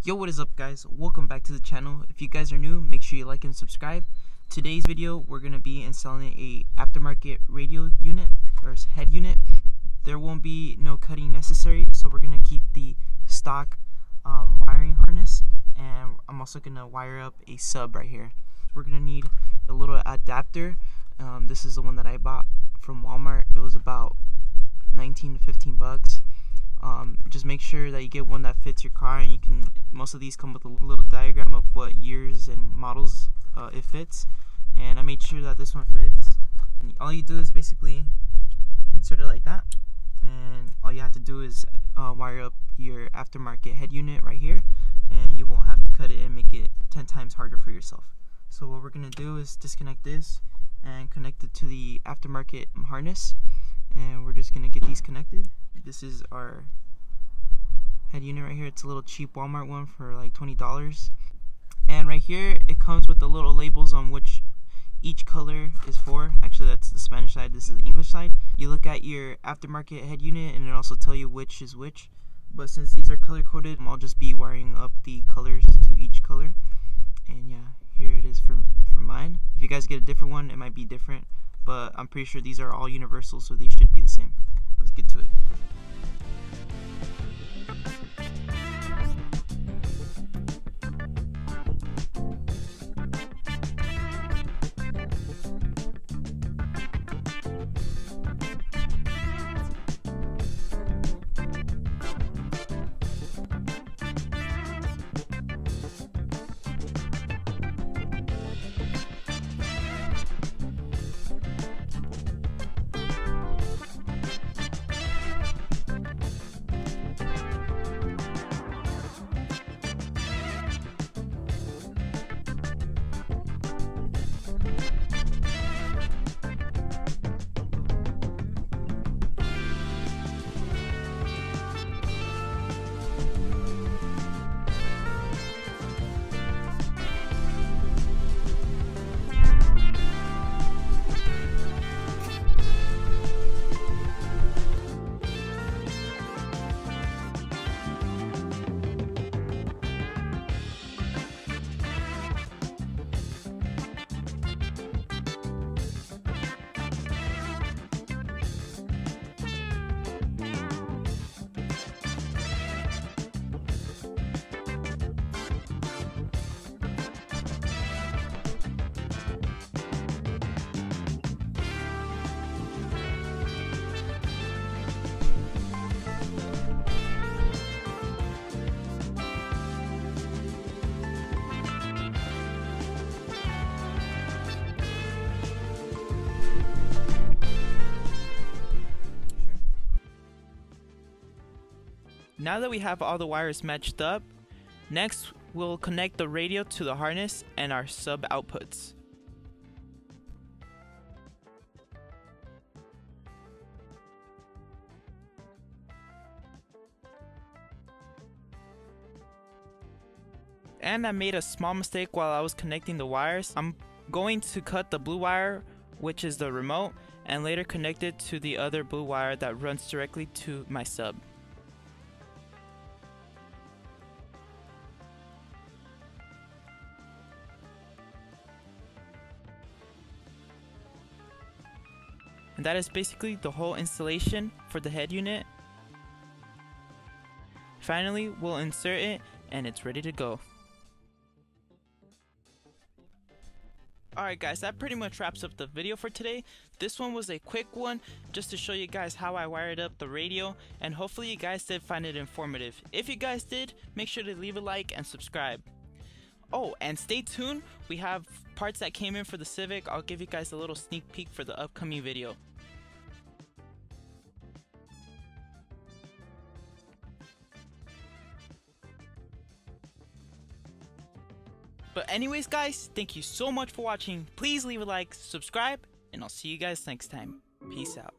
Yo, what is up guys? Welcome back to the channel. If you guys are new, make sure you like and subscribe. Today's video, we're going to be installing a aftermarket radio unit or head unit. There won't be no cutting necessary, so we're going to keep the stock wiring harness, and I'm also going to wire up a sub right here. We're going to need a little adapter. This is the one that I bought from Walmart. It was about 19 to 15 bucks. Just make sure that you get one that fits your car, and most of these come with a little diagram of what years and models it fits, and I made sure that this one fits. And all you do is basically insert it like that, and all you have to do is wire up your aftermarket head unit right here, and you won't have to cut it and make it 10 times harder for yourself. So what we're going to do is disconnect this and connect it to the aftermarket harness, and we're just going to get these connected. This is our head unit right here. It's a little cheap Walmart one for like $20. And right here it comes with the little labels on which each color is for. Actually, that's the Spanish side, this is the English side. You look at your aftermarket head unit and it also tell you which is which. But since these are color coded, I'll just be wiring up the colors to each color. And yeah, here it is for mine. If you guys get a different one, it might be different, but I'm pretty sure these are all universal, so they should be the same. Let's get to it. Now that we have all the wires matched up, next we'll connect the radio to the harness and our sub outputs. And I made a small mistake while I was connecting the wires. I'm going to cut the blue wire, which is the remote, and later connect it to the other blue wire that runs directly to my sub. And that is basically the whole installation for the head unit. Finally, we'll insert it and it's ready to go. Alright guys, that pretty much wraps up the video for today. This one was a quick one just to show you guys how I wired up the radio, and hopefully you guys did find it informative. If you guys did, make sure to leave a like and subscribe. Oh, and stay tuned, we have parts that came in for the Civic. I'll give you guys a little sneak peek for the upcoming video. But anyways guys, thank you so much for watching. Please leave a like, subscribe, and I'll see you guys next time. Peace out.